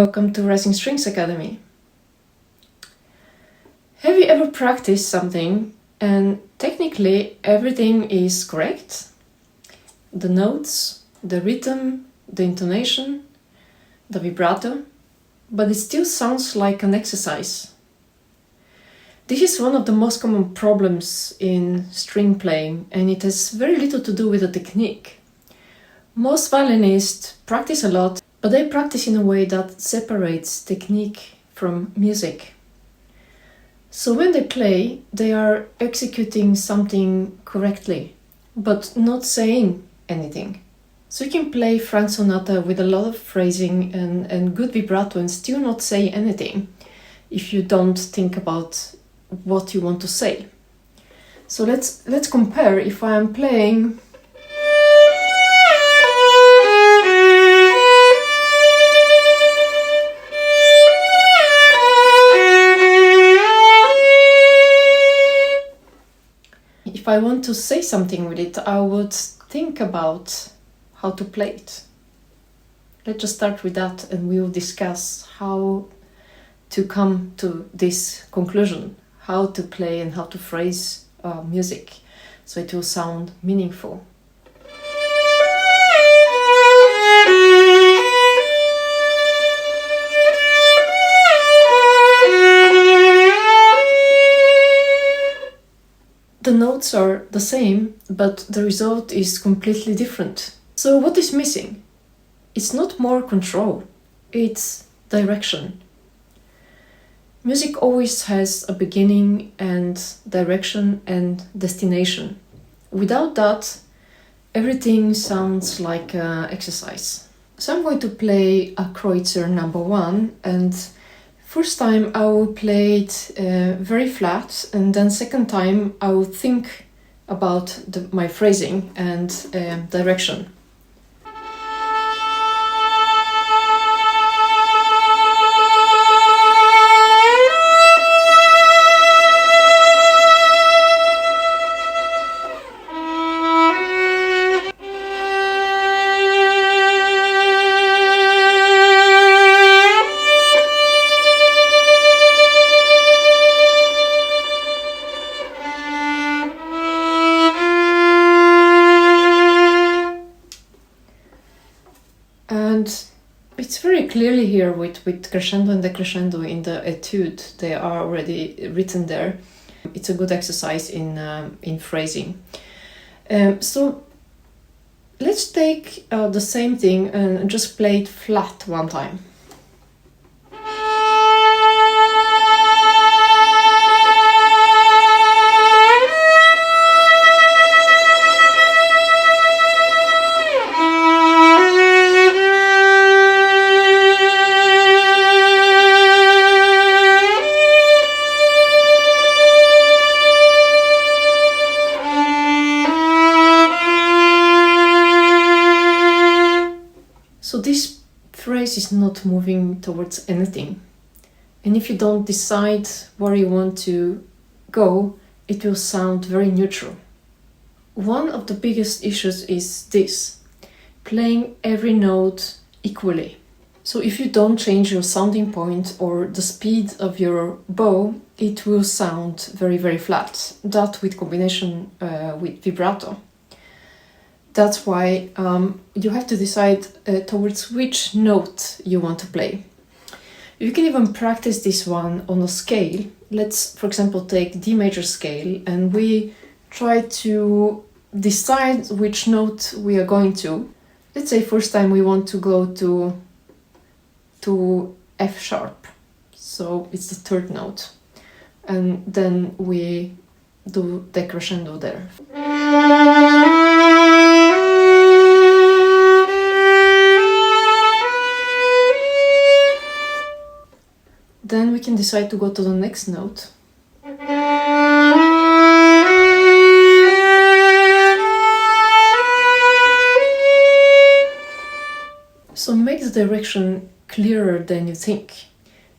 welcome to Rising Strings Academy. Have you ever practiced something and technically everything is correct? The notes, the rhythm, the intonation, the vibrato, but it still sounds like an exercise. This is one of the most common problems in string playing, and it has very little to do with the technique. Most violinists practice a lot, but they practice in a way that separates technique from music. So when they play, they are executing something correctly, but not saying anything. So you can play Franck sonata with a lot of phrasing and good vibrato and still not say anything if you don't think about what you want to say. So let's compare. If I am playing if I want to say something with it, I would think about how to play it. Let's just start with that and we will discuss how to come to this conclusion, how to play and how to phrase music so it will sound meaningful. The notes are the same, but the result is completely different. So what is missing? It's not more control, it's direction. Music always has a beginning and direction and destination. Without that, everything sounds like an exercise. So I'm going to play a Kreutzer number 1, and first time I will play it very flat, and then second time I will think about my phrasing and direction. And it's very clearly here with crescendo and decrescendo in the etude. They are already written there. It's a good exercise in phrasing. So let's take the same thing and just play it flat one time. So this phrase is not moving towards anything. And if you don't decide where you want to go, it will sound very neutral. One of the biggest issues is this: playing every note equally. So if you don't change your sounding point or the speed of your bow, it will sound very, very flat. That with combination with vibrato. That's why you have to decide towards which note you want to play. You can even practice this one on a scale. Let's, for example, take D major scale and we try to decide which note we are going to. Let's say first time we want to go to F sharp. So it's the third note. And then we do decrescendo there. Then we can decide to go to the next note. So make the direction clearer than you think.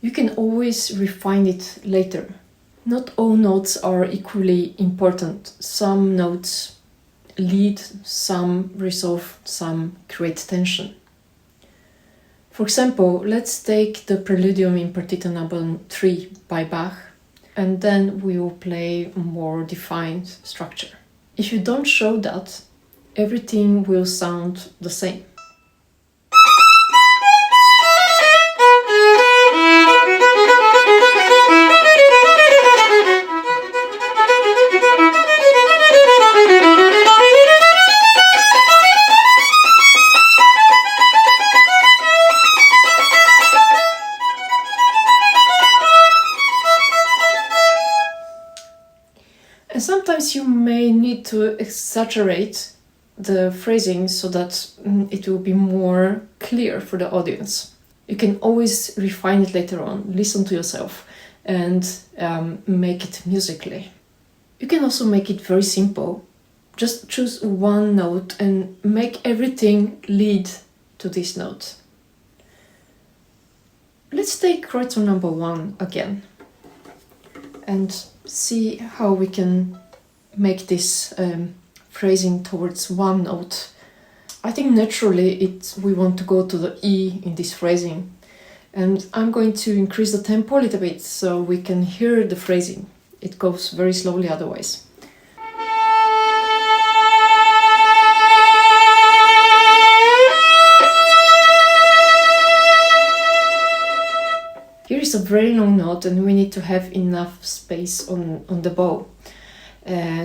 You can always refine it later. Not all notes are equally important. Some notes lead, some resolve, some create tension. For example, let's take the Preludium in Partita number 3 by Bach, and then we will play a more defined structure. If you don't show that, everything will sound the same. And sometimes you may need to exaggerate the phrasing so that it will be more clear for the audience. You can always refine it later on, listen to yourself, and make it musically. You can also make it very simple. Just choose one note and make everything lead to this note. Let's take Kreutzer number 1 again and see how we can make this phrasing towards one note. I think naturally we want to go to the E in this phrasing, and I'm going to increase the tempo a little bit so we can hear the phrasing. It goes very slowly otherwise. Here is a very long note and we need to have enough space on the bow.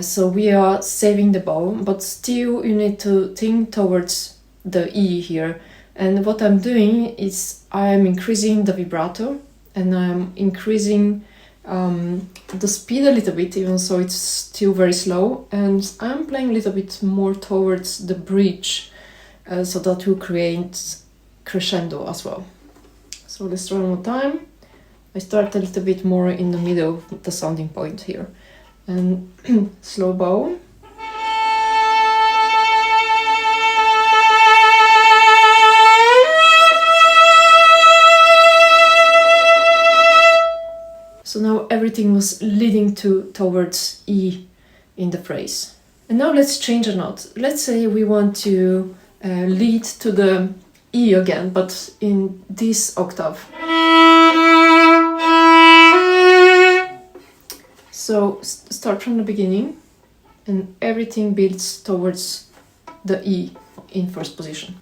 So we are saving the bow, but still you need to think towards the E here. And what I'm doing is I'm increasing the vibrato and I'm increasing the speed a little bit, even so it's still very slow. And I'm playing a little bit more towards the bridge so that will create crescendo as well. So let's try one more time. I start a little bit more in the middle of the sounding point here. And slow bow. So now everything was leading towards E in the phrase. And now let's change a note. Let's say we want to lead to the E again, but in this octave. So start from the beginning and everything builds towards the E in first position.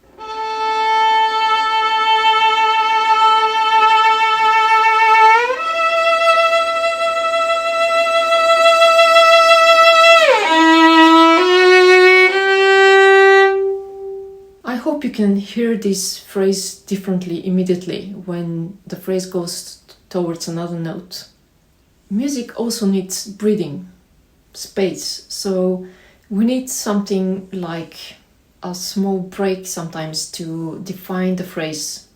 I hope you can hear this phrase differently immediately when the phrase goes towards another note. Music also needs breathing, space, so we need something like a small break sometimes to define the phrase.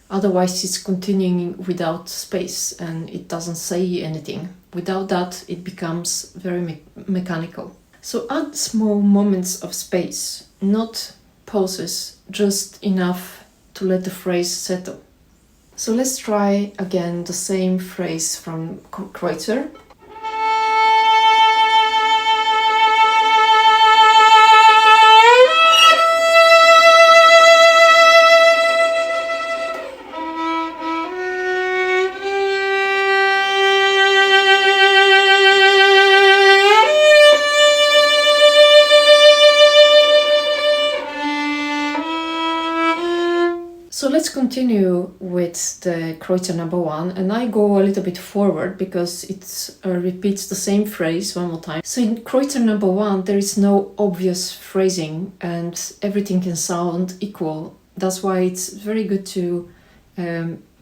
Otherwise it's continuing without space and it doesn't say anything. Without that it becomes very mechanical. So add small moments of space, not pauses, just enough to let the phrase settle. So let's try again the same phrase from Kreutzer. So let's continue with the Kreutzer number 1, and I go a little bit forward because it repeats the same phrase one more time. So in Kreutzer number 1 there is no obvious phrasing and everything can sound equal. That's why it's very good to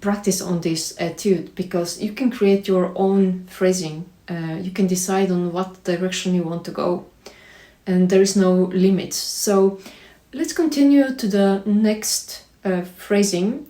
practice on this etude, because you can create your own phrasing. You can decide on what direction you want to go and there is no limit. So let's continue to the next phrasing.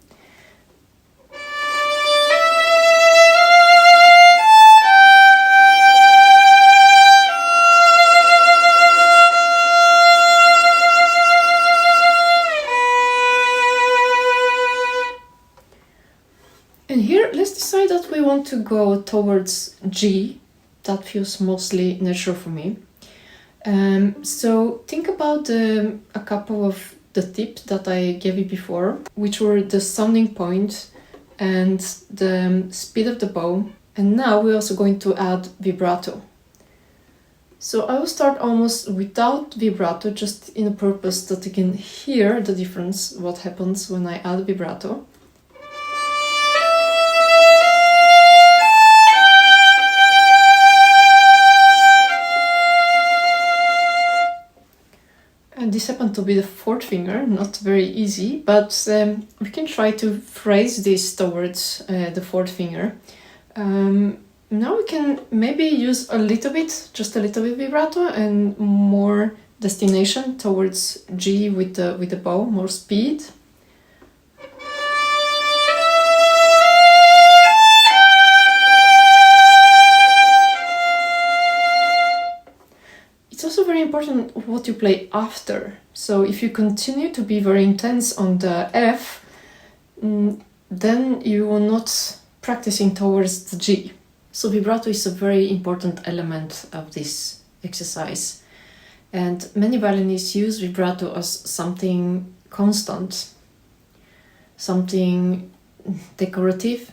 And here let's decide that we want to go towards G. That feels mostly natural for me. So think about a couple of the tip that I gave you before, which were the sounding point and the speed of the bow. And now we're also going to add vibrato. So I will start almost without vibrato, just in a purpose that you can hear the difference, what happens when I add vibrato. And this happened to be the fourth finger, not very easy, but we can try to phrase this towards the fourth finger. Now we can maybe use a little bit, just a little bit vibrato and more destination towards G with the bow, more speed. It's also very important what you play after. So if you continue to be very intense on the F, then you will not practicing towards the G. So vibrato is a very important element of this exercise. And many violinists use vibrato as something constant, something decorative.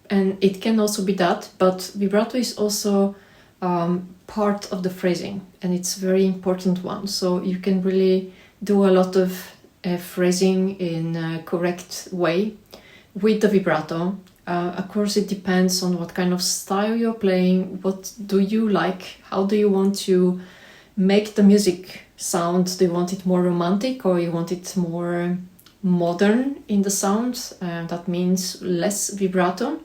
And it can also be that, but vibrato is also part of the phrasing, and it's a very important one. So you can really do a lot of phrasing in a correct way with the vibrato. Of course, it depends on what kind of style you're playing, what do you like, how do you want to make the music sound. Do you want it more romantic or you want it more modern in the sound? That means less vibrato.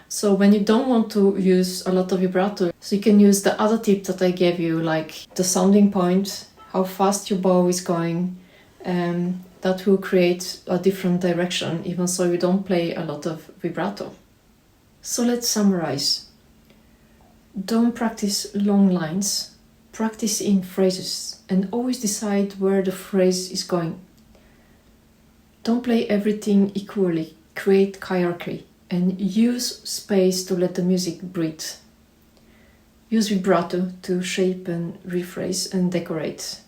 So when you don't want to use a lot of vibrato, so you can use the other tip that I gave you, like the sounding point, how fast your bow is going, that will create a different direction, even so you don't play a lot of vibrato. So let's summarize. Don't practice long lines, practice in phrases, and always decide where the phrase is going. Don't play everything equally, create hierarchy, and use space to let the music breathe. Use vibrato to shape and rephrase and decorate.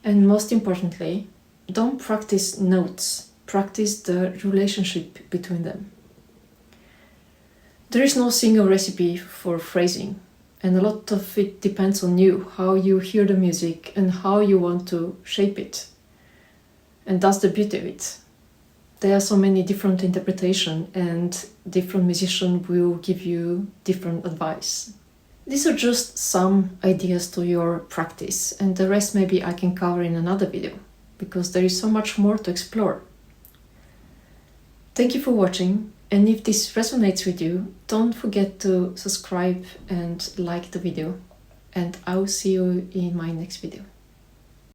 And most importantly, don't practice notes, practice the relationship between them. There is no single recipe for phrasing, and a lot of it depends on you, how you hear the music and how you want to shape it. And that's the beauty of it. There are so many different interpretations, and different musicians will give you different advice. These are just some ideas to your practice, and the rest maybe I can cover in another video, because there is so much more to explore. Thank you for watching, and if this resonates with you, don't forget to subscribe and like the video, and I will see you in my next video.